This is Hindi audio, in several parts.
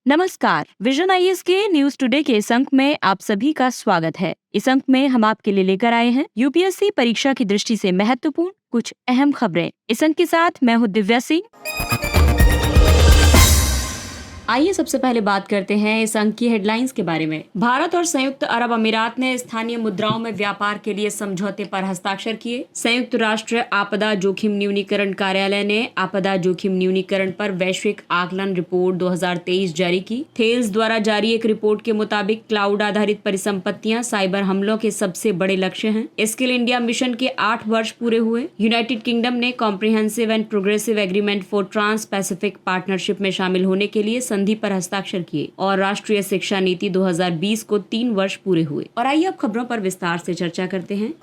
नमस्कार। विजन आईएएस के न्यूज टुडे के इस अंक में आप सभी का स्वागत है। इस अंक में हम आपके लिए लेकर आए हैं यूपीएससी परीक्षा की दृष्टि से महत्वपूर्ण कुछ अहम खबरें। इस अंक के साथ मैं हूँ दिव्या सिंह। आइए सबसे पहले बात करते हैं इस अंक की हेडलाइंस के बारे में। भारत और संयुक्त अरब अमीरात ने स्थानीय मुद्राओं में व्यापार के लिए समझौते पर हस्ताक्षर किए। संयुक्त राष्ट्र आपदा जोखिम न्यूनीकरण कार्यालय ने आपदा जोखिम न्यूनीकरण पर वैश्विक आकलन रिपोर्ट 2023 जारी की। थेल्स द्वारा जारी एक रिपोर्ट के मुताबिक क्लाउड आधारित परिसंपत्तियां साइबर हमलों के सबसे बड़े लक्ष्य हैं। स्किल इंडिया मिशन के 8 वर्ष पूरे हुए। यूनाइटेड किंगडम ने comprehensive and progressive agreement for trans Pacific partnership में शामिल होने के लिए संधि पर हस्ताक्षर किए और राष्ट्रीय शिक्षा नीति 2020 को 3 वर्ष पूरे हुए। और आइए अब खबरों पर विस्तार से चर्चा करते हैं।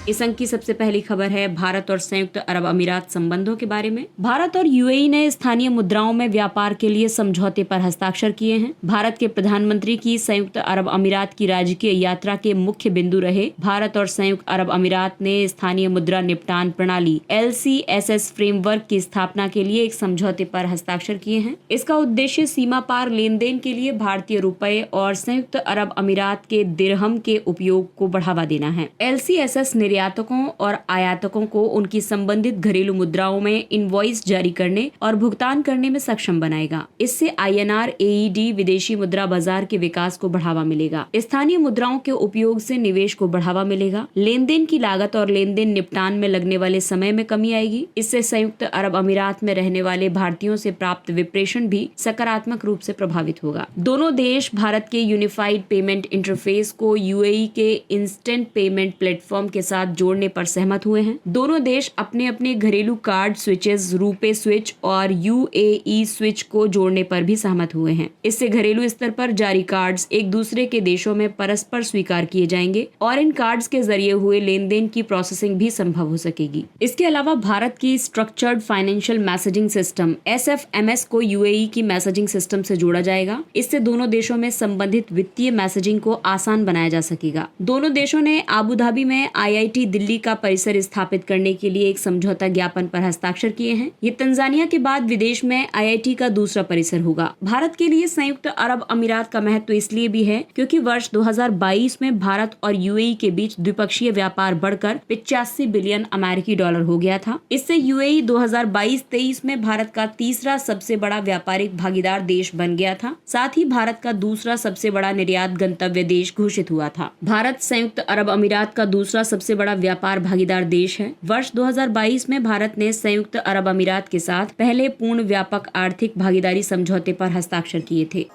इस अंक की सबसे पहली खबर है भारत और संयुक्त अरब अमीरात संबंधों के बारे में। भारत और यूएई ने स्थानीय मुद्राओं में व्यापार के लिए समझौते पर हस्ताक्षर किए हैं। भारत के प्रधानमंत्री की संयुक्त अरब अमीरात की राजकीय यात्रा के मुख्य बिंदु रहे भारत और संयुक्त अरब अमीरात ने स्थानीय मुद्रा निपटान प्रणाली LCSS फ्रेमवर्क की स्थापना के लिए एक समझौते पर हस्ताक्षर किए हैं। इसका उद्देश्य सीमा पार लेन देन के लिए भारतीय रुपए और संयुक्त अरब अमीरात के दिरहम के उपयोग को बढ़ावा देना है। LCSS निर्यातकों और आयातकों को उनकी संबंधित घरेलू मुद्राओं में इनवॉइस जारी करने और भुगतान करने में सक्षम बनाएगा। इससे INR AED विदेशी मुद्रा बाजार के विकास को बढ़ावा मिलेगा। स्थानीय मुद्राओं के उपयोग से निवेश को बढ़ावा मिलेगा। लेन देन की लागत और लेन देन निपटान में लगने वाले समय में कमी आएगी। इससे संयुक्त अरब अमीरात में रहने वाले भारतीयों से प्राप्त विप्रेषण भी सकारात्मक रूप से प्रभावित होगा। दोनों देश भारत के यूनिफाइड पेमेंट इंटरफेस को UAE के इंस्टेंट पेमेंट प्लेटफॉर्म के साथ जोड़ने पर सहमत हुए हैं। दोनों देश अपने अपने घरेलू कार्ड स्विचेस रूपे स्विच और UAE स्विच को जोड़ने पर भी सहमत हुए हैं। इससे घरेलू स्तर पर जारी कार्ड्स एक दूसरे के देशों में परस्पर स्वीकार किए जाएंगे और इन कार्ड्स के जरिए हुए लेन देन की प्रोसेसिंग भी संभव हो सकेगी। इसके अलावा भारत की structured financial messaging system SFMS को UAE की मैसेजिंग सिस्टम से जोड़ा जाएगा। इससे दोनों देशों में संबंधित वित्तीय मैसेजिंग को आसान बनाया जा सकेगा। दोनों देशों ने आबू धाबी में IIT दिल्ली का परिसर स्थापित करने के लिए एक समझौता ज्ञापन पर हस्ताक्षर किए हैं। ये तंजानिया के बाद विदेश में IIT का दूसरा परिसर होगा। भारत के लिए संयुक्त अरब अमीरात का महत्व इसलिए भी है क्योंकि वर्ष 2022 में भारत और UAE के बीच द्विपक्षीय व्यापार बढ़कर 85 बिलियन अमेरिकी डॉलर हो गया था। इससे UAE 2022-23 में भारत का तीसरा सबसे बड़ा व्यापारिक भागीदार देश बन गया था। साथ ही भारत का दूसरा सबसे बड़ा निर्यात गंतव्य देश घोषित हुआ था। भारत संयुक्त अरब अमीरात का दूसरा सबसे बड़ा व्यापार भागीदार देश है। वर्ष 2022 में भारत ने संयुक्त अरब अमीरात के साथ पहले पूर्ण व्यापक आर्थिक भागीदारी समझौते पर हस्ताक्षर किए थे।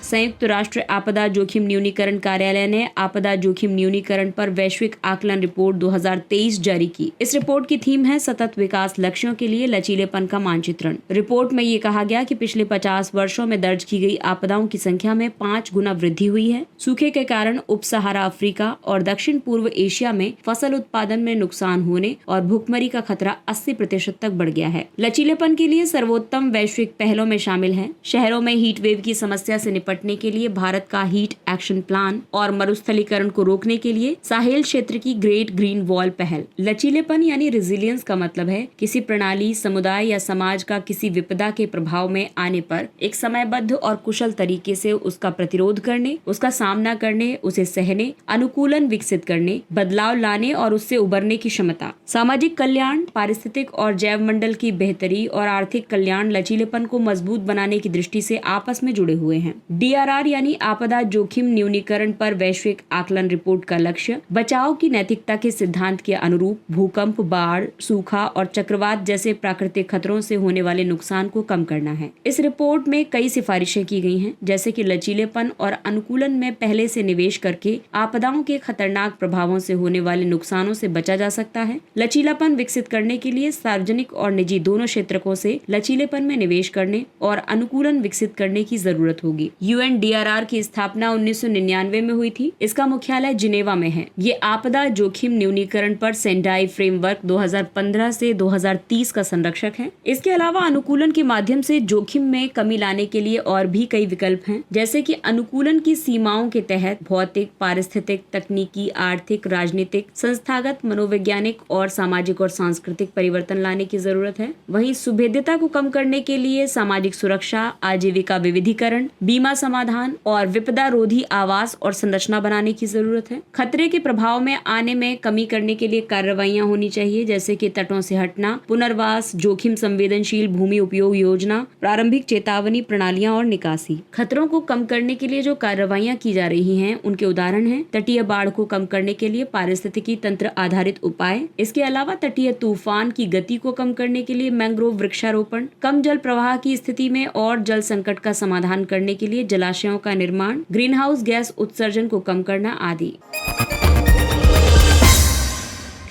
संयुक्त राष्ट्र आपदा जोखिम न्यूनीकरण कार्यालय ने आपदा जोखिम न्यूनीकरण पर वैश्विक आकलन रिपोर्ट 2023 जारी की। इस रिपोर्ट की थीम है सतत विकास लक्ष्यों के लिए लचीलेपन का मानचित्रण। रिपोर्ट में ये कहा गया कि पिछले 50 वर्षों में दर्ज की गई आपदाओं की संख्या में 5 गुना वृद्धि हुई है। सूखे के कारण उप सहारा अफ्रीका और दक्षिण पूर्व एशिया में फसल उत्पादन में नुकसान होने और भुखमरी का खतरा 80% तक बढ़ गया है। लचीलेपन के लिए सर्वोत्तम वैश्विक पहलों में शामिल है शहरों में हीट वेव की समस्या से निपटने के लिए भारत का हीट एक्शन प्लान और मरुस्थलीकरण को रोकने के लिए साहेल क्षेत्र की ग्रेट ग्रीन वॉल पहल। लचीलेपन यानी रेजिलियंस का मतलब है किसी प्रणाली, समुदाय या समाज का किसी विपदा के प्रभाव में आने पर एक समयबद्ध और कुशल तरीके से उसका प्रतिरोध करने, उसका सामना करने, उसे सहने, अनुकूलन विकसित करने, बदलाव लाने और उससे उबरने की क्षमता। सामाजिक कल्याण, पारिस्थितिक और जैव मंडल की बेहतरी और आर्थिक कल्याण लचीलेपन को मजबूत बनाने की दृष्टि से आपस में जुड़े हुए हैं। DRR यानी आपदा जोखिम न्यूनीकरण पर वैश्विक आकलन रिपोर्ट का लक्ष्य बचाव की नैतिकता के सिद्धांत के अनुरूप भूकंप, बाढ़, सूखा और चक्रवात जैसे प्राकृतिक खतरों से होने वाले नुकसान को कम करना है। इस रिपोर्ट में कई सिफारिशें की गई हैं, जैसे कि लचीलेपन और अनुकूलन में पहले से निवेश करके आपदाओं के खतरनाक प्रभावों से होने वाले नुकसानों से बचा जा सकता है। लचीलापन विकसित करने के लिए सार्वजनिक और निजी दोनों क्षेत्रों से लचीलेपन में निवेश करने और अनुकूलन विकसित करने की जरूरत होगी। UNDRR की स्थापना 1999 में हुई थी। इसका मुख्यालय जिनेवा में है। ये आपदा जोखिम न्यूनीकरण पर सेंडाई फ्रेमवर्क 2015 से 2030 का संरक्षक है। इसके अलावा अनुकूलन के माध्यम से जोखिम में कमी लाने के लिए और भी कई विकल्प हैं, जैसे कि अनुकूलन की सीमाओं के तहत भौतिक, पारिस्थितिक, तकनीकी, आर्थिक, राजनीतिक, संस्थागत, मनोवैज्ञानिक और सामाजिक और सांस्कृतिक परिवर्तन लाने की जरूरत है। वहीं सुभेद्यता को कम करने के लिए सामाजिक सुरक्षा, आजीविका विविधीकरण, बीमा समाधान और विपदा रोधी आवास और संरचना बनाने की जरूरत है। खतरे के प्रभाव में आने में कमी करने के लिए कार्रवाइयां होनी चाहिए, जैसे कि तटों से हटना, पुनर्वास, जोखिम संवेदनशील भूमि उपयोग योजना, प्रारंभिक चेतावनी प्रणालियां और निकासी। खतरों को कम करने के लिए जो कार्रवाइयां की जा रही हैं, उनके उदाहरण हैं तटीय बाढ़ को कम करने के लिए पारिस्थितिकी तंत्र आधारित उपाय। इसके अलावा तटीय तूफान की गति को कम करने के लिए मैंग्रोव वृक्षारोपण, कम जल प्रवाह की स्थिति में और जल संकट का समाधान करने के लिए जलाशयों का निर्माण, ग्रीन हाउस गैस उत्सर्जन को कम करना आदि।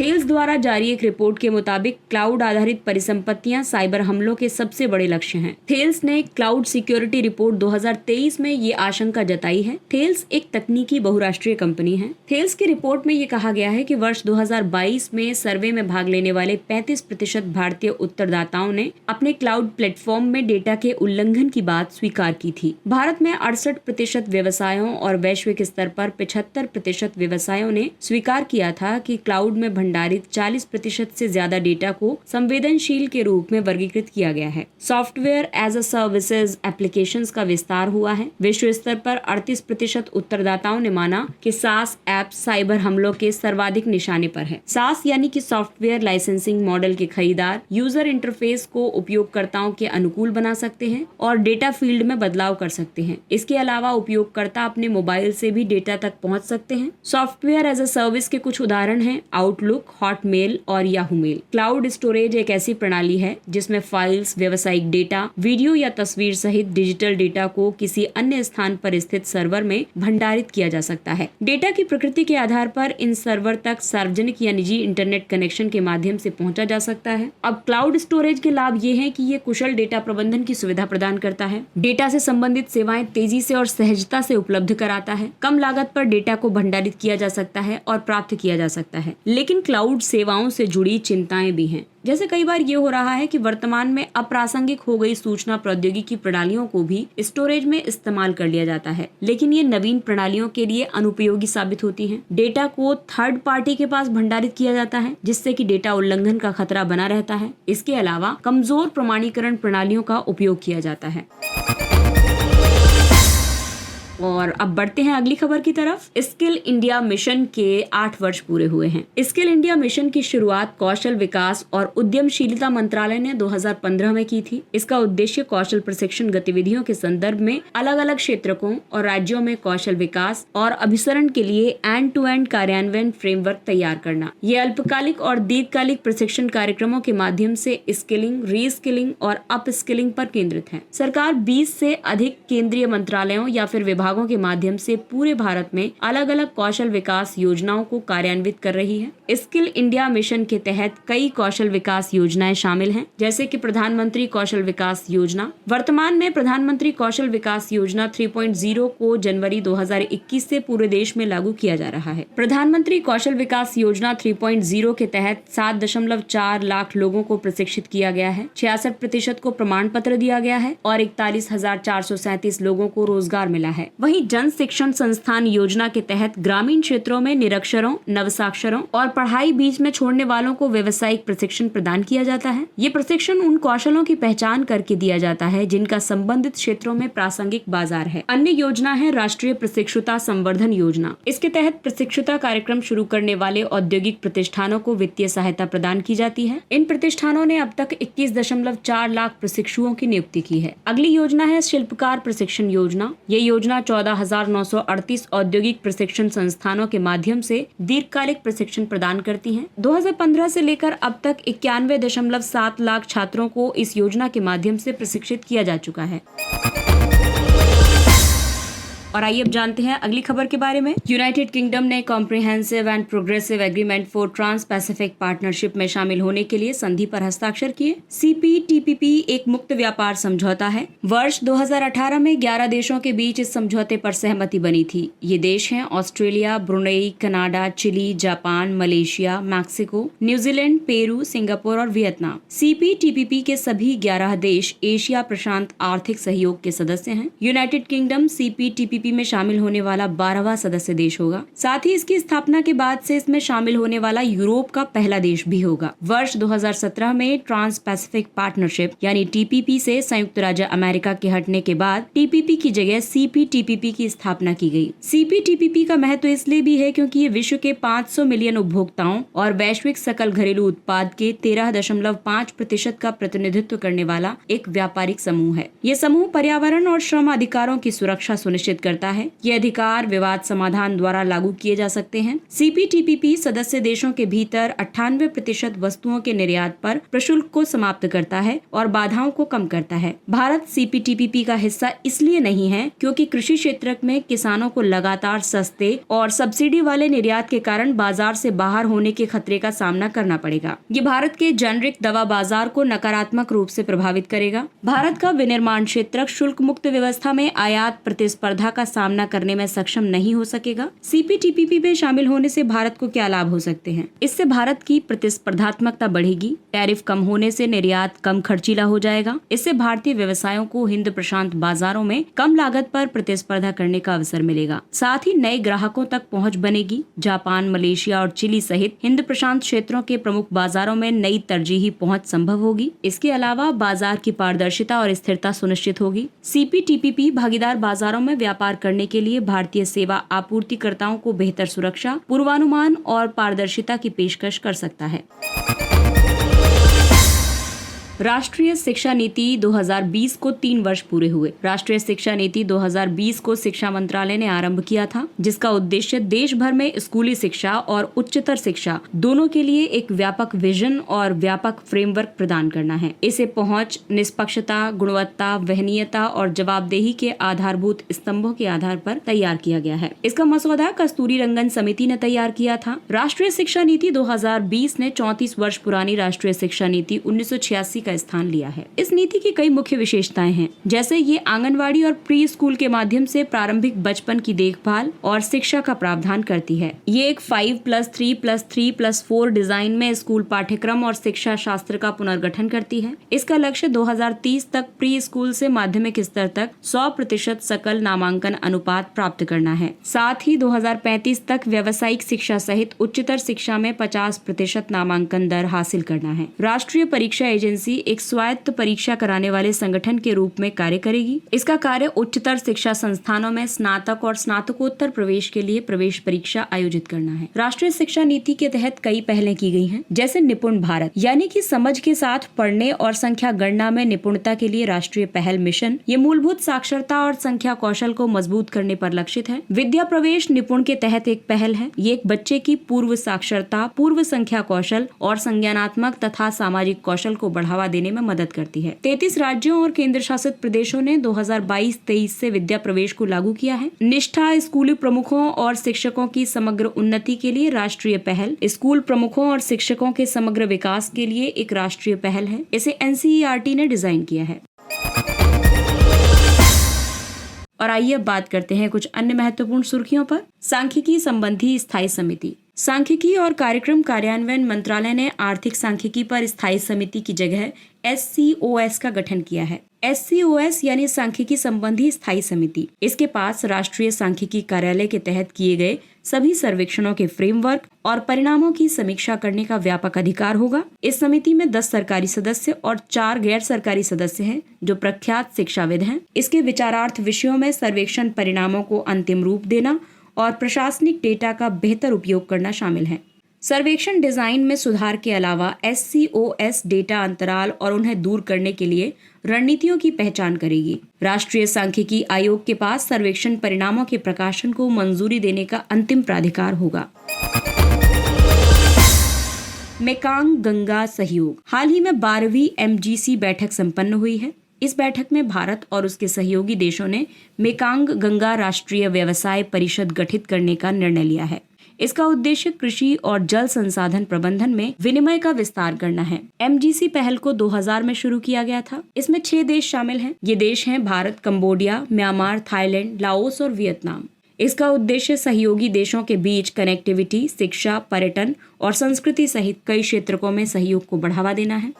थेल्स द्वारा जारी एक रिपोर्ट के मुताबिक क्लाउड आधारित परिसंपत्तियां साइबर हमलों के सबसे बड़े लक्ष्य हैं। थेल्स ने क्लाउड सिक्योरिटी रिपोर्ट 2023 में ये आशंका जताई है। थेल्स एक तकनीकी बहुराष्ट्रीय कंपनी है। थेल्स की रिपोर्ट में ये कहा गया है कि वर्ष 2022 में सर्वे में भाग लेने वाले 35% भारतीय उत्तरदाताओं ने अपने क्लाउड प्लेटफॉर्म में डेटा के उल्लंघन की बात स्वीकार की थी। भारत में 68% व्यवसायों और वैश्विक स्तर पर 75% व्यवसायों ने स्वीकार किया था कि क्लाउड में भंडारित 40% से ज्यादा डेटा को संवेदनशील के रूप में वर्गीकृत किया गया है। Software as a services applications का विस्तार हुआ है। विश्व स्तर पर 38% उत्तरदाताओं ने माना कि सास ऐप साइबर हमलों के सर्वाधिक निशाने पर है। सास यानी कि सॉफ्टवेयर लाइसेंसिंग मॉडल के खरीदार यूजर इंटरफेस को उपयोगकर्ताओं के अनुकूल बना सकते हैं और डेटा फील्ड में बदलाव कर सकते हैं। इसके अलावा उपयोगकर्ता अपने मोबाइल से भी डेटा तक पहुंच सकते हैं। सॉफ्टवेयर एज अ सर्विस के कुछ उदाहरण हैं आउटलुक, हॉटमेल और याहू मेल। क्लाउड स्टोरेज एक ऐसी प्रणाली है जिसमें फाइल्स, व्यावसायिक डेटा, वीडियो या तस्वीर सहित डिजिटल डेटा को किसी अन्य स्थान पर स्थित सर्वर में भंडारित किया जा सकता है। डेटा की प्रकृति के आधार पर इन सर्वर तक सार्वजनिक या निजी इंटरनेट कनेक्शन के माध्यम से पहुंचा जा सकता है। अब क्लाउड स्टोरेज के लाभ ये हैं कि ये कुशल डेटा प्रबंधन की सुविधा प्रदान करता है, डेटा से संबंधित सेवाएं तेजी से और सहजता से उपलब्ध कराता है, कम लागत पर डेटा को भंडारित किया जा सकता है और प्राप्त किया जा सकता है। लेकिन क्लाउड सेवाओं से जुड़ी चिंताएं भी हैं। जैसे कई बार ये हो रहा है कि वर्तमान में अप्रासंगिक हो गई सूचना प्रौद्योगिकी प्रणालियों को भी स्टोरेज में इस्तेमाल कर लिया जाता है, लेकिन ये नवीन प्रणालियों के लिए अनुपयोगी साबित होती हैं। डेटा को थर्ड पार्टी के पास भंडारित किया जाता है, जिससे कि डेटा उल्लंघन का खतरा बना रहता है। इसके अलावा कमजोर प्रमाणीकरण प्रणालियों का उपयोग किया जाता है। और अब बढ़ते हैं अगली खबर की तरफ। स्किल इंडिया मिशन के 8 वर्ष पूरे हुए हैं। स्किल इंडिया मिशन की शुरुआत कौशल विकास और उद्यमशीलता मंत्रालय ने 2015 में की थी। इसका उद्देश्य कौशल प्रशिक्षण गतिविधियों के संदर्भ में अलग अलग क्षेत्रकों और राज्यों में कौशल विकास और अभिसरण के लिए एंड टू एंड कार्यान्वयन फ्रेमवर्क तैयार करना। ये अल्पकालिक और दीर्घकालिक प्रशिक्षण कार्यक्रमों के माध्यम से स्किलिंग, रीस्किलिंग और अपस्किलिंग पर केंद्रित है। सरकार 20 से अधिक केंद्रीय मंत्रालयों या फिर विभागों के माध्यम से पूरे भारत में अलग अलग कौशल विकास योजनाओं को कार्यान्वित कर रही है। स्किल इंडिया मिशन के तहत कई कौशल विकास योजनाएं शामिल हैं, जैसे कि प्रधानमंत्री कौशल विकास योजना। वर्तमान में प्रधानमंत्री कौशल विकास योजना 3.0 को जनवरी 2021 से पूरे देश में लागू किया जा रहा है। प्रधानमंत्री कौशल विकास योजना 3.0 के तहत 7.4 लाख लोगों को प्रशिक्षित किया गया है। 66% को प्रमाण पत्र दिया गया है और 41,437 लोगों को रोजगार मिला है। वहीं जन शिक्षण संस्थान योजना के तहत ग्रामीण क्षेत्रों में निरक्षरों, नवसाक्षरों और पढ़ाई बीच में छोड़ने वालों को व्यावसायिक प्रशिक्षण प्रदान किया जाता है। ये प्रशिक्षण उन कौशलों की पहचान करके दिया जाता है जिनका संबंधित क्षेत्रों में प्रासंगिक बाजार है। अन्य योजना है राष्ट्रीय प्रशिक्षुता संवर्धन योजना। इसके तहत प्रशिक्षुता कार्यक्रम शुरू करने वाले औद्योगिक प्रतिष्ठानों को वित्तीय सहायता प्रदान की जाती है। इन प्रतिष्ठानों ने अब तक 21.4 लाख प्रशिक्षुओं की नियुक्ति की है। अगली योजना है शिल्पकार प्रशिक्षण योजना। ये योजना 14,938 औद्योगिक प्रशिक्षण संस्थानों के माध्यम से दीर्घकालिक प्रशिक्षण प्रदान करती हैं। 2015 से लेकर अब तक 91.7 लाख छात्रों को इस योजना के माध्यम से प्रशिक्षित किया जा चुका है। और आइए अब जानते हैं अगली खबर के बारे में। यूनाइटेड किंगडम ने comprehensive and progressive agreement for trans Pacific partnership में शामिल होने के लिए संधि पर हस्ताक्षर किए। CPTPP एक मुक्त व्यापार समझौता है। वर्ष 2018 में 11 देशों के बीच इस समझौते पर सहमति बनी थी। ये देश हैं Australia, Brunei, Canada, Chile, Japan, Malaysia, Mexico, New Zealand, Peru, Singapore और वियतनाम। CPTPP के सभी 11 देश एशिया प्रशांत आर्थिक सहयोग के सदस्य हैं। यूनाइटेड किंगडम CPTPP में शामिल होने वाला 12वां सदस्य देश होगा। साथ ही इसकी स्थापना के बाद से इसमें शामिल होने वाला यूरोप का पहला देश भी होगा। वर्ष 2017 में ट्रांस पैसिफिक पार्टनरशिप यानी TPP से संयुक्त राज्य अमेरिका के हटने के बाद TPP की जगह CPTPP की स्थापना की गई। CPTPP का महत्व इसलिए भी है क्योंकि ये विश्व के 500 मिलियन उपभोक्ताओं और वैश्विक सकल घरेलू उत्पाद के 13.5% का प्रतिनिधित्व करने वाला एक व्यापारिक समूह है। ये समूह पर्यावरण और श्रम अधिकारों की सुरक्षा सुनिश्चित करता है। ये अधिकार विवाद समाधान द्वारा लागू किए जा सकते हैं। CPTPP सदस्य देशों के भीतर 98% वस्तुओं के निर्यात पर प्रशुल्क को समाप्त करता है और बाधाओं को कम करता है। भारत CPTPP का हिस्सा इसलिए नहीं है क्योंकि कृषि क्षेत्र में किसानों को लगातार सस्ते और सब्सिडी वाले निर्यात के कारण बाजार से बाहर होने के खतरे का सामना करना पड़ेगा। ये भारत के जेनरिक दवा बाजार को नकारात्मक रूप से प्रभावित करेगा। भारत का विनिर्माण क्षेत्र शुल्क मुक्त व्यवस्था में आयात प्रतिस्पर्धा का सामना करने में सक्षम नहीं हो सकेगा। CPTPP में शामिल होने से भारत को क्या लाभ हो सकते हैं? इससे भारत की प्रतिस्पर्धात्मकता बढ़ेगी। टैरिफ कम होने से निर्यात कम खर्चीला हो जाएगा। इससे भारतीय व्यवसायों को हिंद प्रशांत बाजारों में कम लागत पर प्रतिस्पर्धा करने का अवसर मिलेगा। साथ ही नए ग्राहकों तक पहुंच बनेगी। जापान, मलेशिया और चिली सहित हिंद प्रशांत क्षेत्रों के प्रमुख बाजारों में नई तरजीही पहुंच संभव होगी। इसके अलावा बाजार की पारदर्शिता और स्थिरता सुनिश्चित होगी। CPTPP भागीदार बाजारों में व्यापार करने के लिए भारतीय सेवा आपूर्तिकर्ताओं को बेहतर सुरक्षा, पूर्वानुमान और पारदर्शिता की पेशकश कर सकता है। राष्ट्रीय शिक्षा नीति 2020 को 3 वर्ष पूरे हुए। राष्ट्रीय शिक्षा नीति 2020 को शिक्षा मंत्रालय ने आरंभ किया था, जिसका उद्देश्य देश भर में स्कूली शिक्षा और उच्चतर शिक्षा दोनों के लिए एक व्यापक विजन और व्यापक फ्रेमवर्क प्रदान करना है। इसे पहुंच, निष्पक्षता, गुणवत्ता, वहनीयता और जवाबदेही के आधारभूत स्तंभों के आधार पर तैयार किया गया है। इसका मसौदा कस्तूरी रंगन समिति ने तैयार किया था। राष्ट्रीय शिक्षा नीति 2020 ने 34 वर्ष पुरानी राष्ट्रीय शिक्षा नीति 1986 का स्थान लिया है। इस नीति की कई मुख्य विशेषताएं हैं, जैसे ये आंगनवाड़ी और प्री स्कूल के माध्यम से प्रारंभिक बचपन की देखभाल और शिक्षा का प्रावधान करती है। ये एक 5+3+3+4 डिजाइन में स्कूल पाठ्यक्रम और शिक्षा शास्त्र का पुनर्गठन करती है। इसका लक्ष्य 2030 तक प्री स्कूल से माध्यमिक स्तर तक 100% सकल नामांकन अनुपात प्राप्त करना है। साथ ही 2035 तक व्यावसायिक शिक्षा सहित उच्चतर शिक्षा में 50% नामांकन दर हासिल करना है। राष्ट्रीय परीक्षा एजेंसी एक स्वायत्त परीक्षा कराने वाले संगठन के रूप में कार्य करेगी। इसका कार्य उच्चतर शिक्षा संस्थानों में स्नातक और स्नातकोत्तर प्रवेश के लिए प्रवेश परीक्षा आयोजित करना है। राष्ट्रीय शिक्षा नीति के तहत कई पहलें की गई हैं, जैसे निपुण भारत यानी कि समझ के साथ पढ़ने और संख्या गणना में निपुणता के लिए राष्ट्रीय पहल मिशन। ये मूलभूत साक्षरता और संख्या कौशल को मजबूत करने पर लक्षित है। विद्या प्रवेश निपुण के तहत एक पहल है। ये एक बच्चे की पूर्व साक्षरता, पूर्व संख्या कौशल और संज्ञानात्मक तथा सामाजिक कौशल को बढ़ावा देने में मदद करती है। 33 राज्यों और केंद्र शासित प्रदेशों ने 2022-23 से विद्या प्रवेश को लागू किया है। निष्ठा स्कूली प्रमुखों और शिक्षकों की समग्र उन्नति के लिए राष्ट्रीय पहल, स्कूल प्रमुखों और शिक्षकों के समग्र विकास के लिए एक राष्ट्रीय पहल है। इसे NCERT ने डिजाइन किया है। और आइए अब बात करते हैं कुछ अन्य महत्वपूर्ण सुर्खियों पर। सांख्यिकी संबंधी स्थायी समिति। सांख्यिकी और कार्यक्रम कार्यान्वयन मंत्रालय ने आर्थिक सांख्यिकी पर स्थायी समिति की जगह SCOS का गठन किया है। SCOS यानी सांख्यिकी संबंधी स्थायी समिति। इसके पास राष्ट्रीय सांख्यिकी कार्यालय के तहत किए गए सभी सर्वेक्षणों के फ्रेमवर्क और परिणामों की समीक्षा करने का व्यापक अधिकार होगा। इस समिति में 10 सरकारी सदस्य और 4 गैर सरकारी सदस्य हैं, जो प्रख्यात शिक्षाविद हैं। इसके विचारार्थ विषयों में सर्वेक्षण परिणामों को अंतिम रूप देना और प्रशासनिक डेटा का बेहतर उपयोग करना शामिल है। सर्वेक्षण डिजाइन में सुधार के अलावा SCOS डेटा अंतराल और उन्हें दूर करने के लिए रणनीतियों की पहचान करेगी। राष्ट्रीय सांख्यिकी आयोग के पास सर्वेक्षण परिणामों के प्रकाशन को मंजूरी देने का अंतिम प्राधिकार होगा। मेकांग गंगा सहयोग। हाल ही में 12वीं MGC बैठक संपन्न हुई है। इस बैठक में भारत और उसके सहयोगी देशों ने मेकांग गंगा राष्ट्रीय व्यवसाय परिषद गठित करने का निर्णय लिया है। इसका उद्देश्य कृषि और जल संसाधन प्रबंधन में विनिमय का विस्तार करना है। MGC पहल को 2000 में शुरू किया गया था। इसमें 6 देश शामिल हैं। ये देश हैं Bharat, Cambodia, Myanmar, Thailand, Laos और वियतनाम। इसका उद्देश्य सहयोगी देशों के बीच कनेक्टिविटी, शिक्षा, पर्यटन और संस्कृति सहित कई क्षेत्रों में सहयोग को बढ़ावा देना है।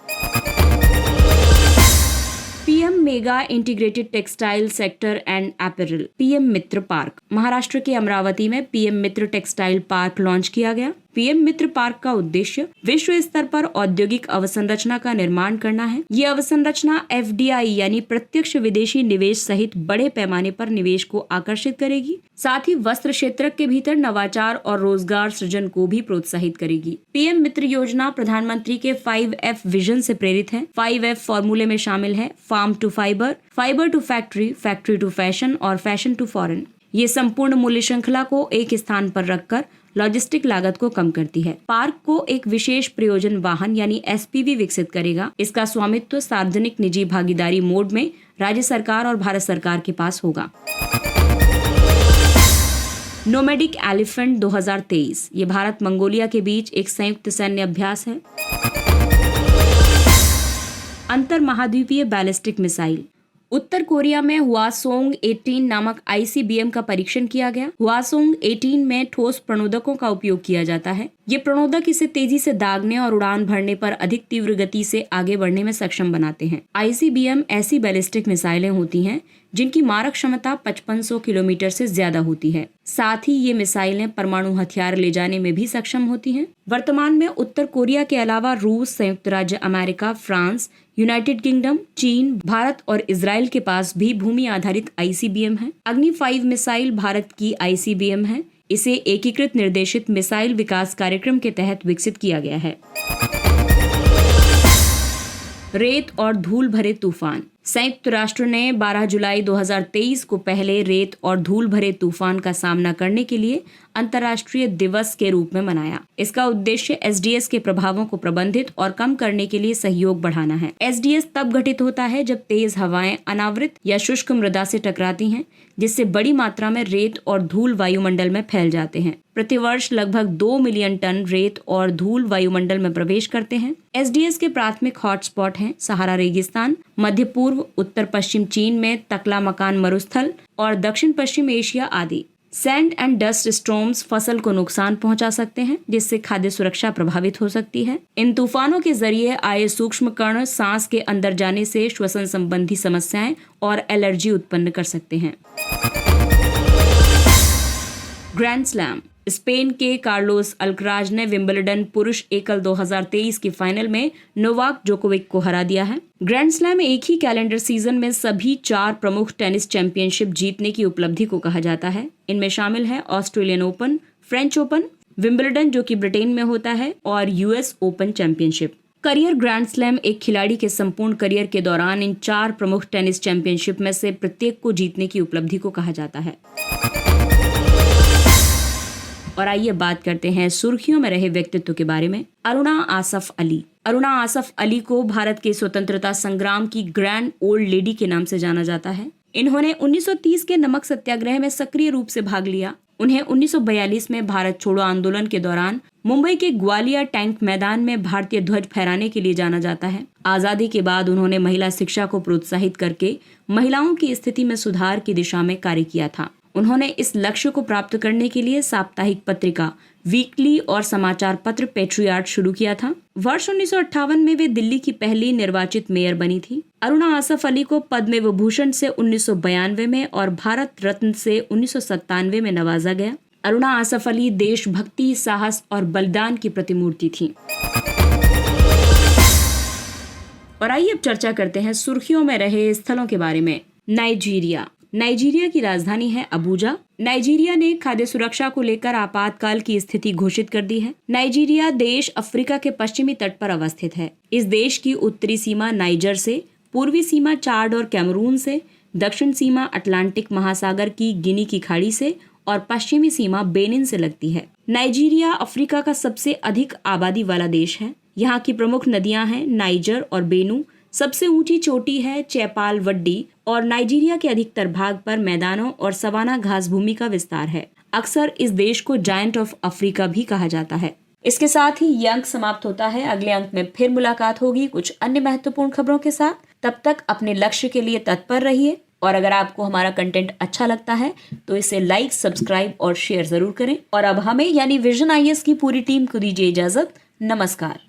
PM mega integrated textile sector and apparel PM Mitra park. Maharashtra के अमरावती में पीएम मित्र टेक्सटाइल पार्क लॉन्च किया गया। पीएम मित्र पार्क का उद्देश्य विश्व स्तर पर औद्योगिक अवसंरचना का निर्माण करना है। ये अवसंरचना FDI यानी प्रत्यक्ष विदेशी निवेश सहित बड़े पैमाने पर निवेश को आकर्षित करेगी। साथ ही वस्त्र क्षेत्र के भीतर नवाचार और रोजगार सृजन को भी प्रोत्साहित करेगी। पीएम मित्र योजना प्रधानमंत्री के 5F विजन से प्रेरित है। 5F फॉर्मूले में शामिल है farm to fibre, fibre to factory, factory to fashion और फैशन टू फॉरेन। ये संपूर्ण मूल्य श्रृंखला को एक स्थान पर रखकर लॉजिस्टिक लागत को कम करती है। पार्क को एक विशेष प्रयोजन वाहन यानी SPV विकसित करेगा। इसका स्वामित्व सार्वजनिक निजी भागीदारी मोड में राज्य सरकार और भारत सरकार के पास होगा। नोमैडिक एलिफेंट 2023 ये भारत मंगोलिया के बीच एक संयुक्त सैन्य अभ्यास है। अंतर महाद्वीपीय बैलिस्टिक मिसाइल। उत्तर कोरिया में हवासोंग 18 नामक ICBM का परीक्षण किया गया। हवासोंग 18 में ठोस प्रणोदकों का उपयोग किया जाता है। ये प्रणोदक इसे तेजी से दागने और उड़ान भरने पर अधिक तीव्र गति से आगे बढ़ने में सक्षम बनाते हैं। ICBM ऐसी बैलिस्टिक मिसाइलें होती हैं जिनकी मारक क्षमता 5500 किलोमीटर से ज्यादा होती है। साथ ही ये मिसाइलें परमाणु हथियार ले जाने में भी सक्षम होती हैं। वर्तमान में उत्तर कोरिया के अलावा रूस, संयुक्त राज्य अमेरिका, फ्रांस, यूनाइटेड किंगडम, चीन, भारत और इजराइल के पास भी भूमि आधारित ICBM है। अग्नि 5 मिसाइल भारत की ICBM है। इसे एकीकृत निर्देशित मिसाइल विकास कार्यक्रम के तहत विकसित किया गया है। रेत और धूल भरे तूफान। संयुक्त राष्ट्र ने 12 जुलाई 2023 को पहले रेत और धूल भरे तूफान का सामना करने के लिए अंतर्राष्ट्रीय दिवस के रूप में मनाया। इसका उद्देश्य SDS के प्रभावों को प्रबंधित और कम करने के लिए सहयोग बढ़ाना है। SDS तब घटित होता है जब तेज हवाएं अनावृत या शुष्क मृदा से टकराती हैं, जिससे बड़ी मात्रा में रेत और धूल वायुमंडल में फैल जाते हैं। प्रतिवर्ष लगभग 2 मिलियन टन रेत और धूल वायुमंडल में प्रवेश करते हैं। SDS के प्राथमिक हॉटस्पॉट हैं सहारा रेगिस्तान, मध्य पूर्व, उत्तर पश्चिम चीन में तकला मकान मरुस्थल और दक्षिण पश्चिम एशिया आदि। सैंड एंड डस्ट स्टॉर्म्स फसल को नुकसान पहुंचा सकते हैं, जिससे खाद्य सुरक्षा प्रभावित हो सकती है। इन तूफानों के जरिए आए सूक्ष्म कण सांस के अंदर जाने से श्वसन संबंधी समस्याएं और एलर्जी उत्पन्न कर सकते हैं। Grand slam. स्पेन के कार्लोस अल्कराज ने विंबलडन पुरुष एकल 2023 की फाइनल में नोवाक जोकोविक को हरा दिया है। ग्रैंड स्लैम एक ही कैलेंडर सीजन में सभी 4 प्रमुख टेनिस चैंपियनशिप जीतने की उपलब्धि को कहा जाता है। इनमें शामिल है Australian open, French open, Wimbledon जो कि ब्रिटेन में होता है और US open championship. Career grand slam एक खिलाड़ी के संपूर्ण करियर के दौरान इन 4 प्रमुख टेनिस चैंपियनशिप में से प्रत्येक को जीतने की उपलब्धि को कहा जाता है। और आइए बात करते हैं सुर्खियों में रहे व्यक्तित्व के बारे में। अरुणा आसफ अली। अरुणा आसफ अली को भारत के स्वतंत्रता संग्राम की ग्रैंड ओल्ड लेडी के नाम से जाना जाता है। इन्होंने 1930 के नमक सत्याग्रह में सक्रिय रूप से भाग लिया। उन्हें 1942 में भारत छोड़ो आंदोलन के दौरान मुंबई के ग्वालियर टैंक मैदान में भारतीय ध्वज फहराने के लिए जाना जाता है। आजादी के बाद उन्होंने महिला शिक्षा को प्रोत्साहित करके महिलाओं की स्थिति में सुधार की दिशा में कार्य किया था। उन्होंने इस लक्ष्य को प्राप्त करने के लिए साप्ताहिक पत्रिका वीकली और समाचार पत्र पेट्रियार्ट शुरू किया था। वर्ष 1958 में वे दिल्ली की पहली निर्वाचित मेयर बनी थी। अरुणा आसफ अली को पद्म विभूषण से 1992 में और भारत रत्न से 1997 में नवाजा गया। अरुणा आसफ अली देशभक्ति, साहस और बलिदान की प्रतिमूर्ति थी। और आइए अब चर्चा करते हैं सुर्खियों में रहे स्थलों के बारे में। नाइजीरिया। नाइजीरिया की राजधानी है अबूजा। नाइजीरिया ने खाद्य सुरक्षा को लेकर आपातकाल की स्थिति घोषित कर दी है। नाइजीरिया देश अफ्रीका के पश्चिमी तट पर अवस्थित है। इस देश की उत्तरी सीमा नाइजर से, पूर्वी सीमा चाड और कैमरून से, दक्षिण सीमा अटलांटिक महासागर की गिनी की खाड़ी से और पश्चिमी सीमा बेनिन से लगती है। नाइजीरिया अफ्रीका का सबसे अधिक आबादी वाला देश है। यहाँ की प्रमुख नदियां हैं नाइजर और बेनू, सबसे ऊंची चोटी है चैपाल वड्डी और नाइजीरिया के अधिकतर भाग पर मैदानों और सवाना घास भूमि का विस्तार है। अक्सर इस देश को जायंट ऑफ अफ्रीका भी कहा जाता है। इसके साथ ही ये अंक समाप्त होता है। अगले अंक में फिर मुलाकात होगी कुछ अन्य महत्वपूर्ण खबरों के साथ। तब तक अपने लक्ष्य के लिए तत्पर रहिए और अगर आपको हमारा कंटेंट अच्छा लगता है तो इसे लाइक, सब्सक्राइब और शेयर जरूर करें। और अब हमें यानी विजन IAS की पूरी टीम को दीजिए इजाजत। नमस्कार।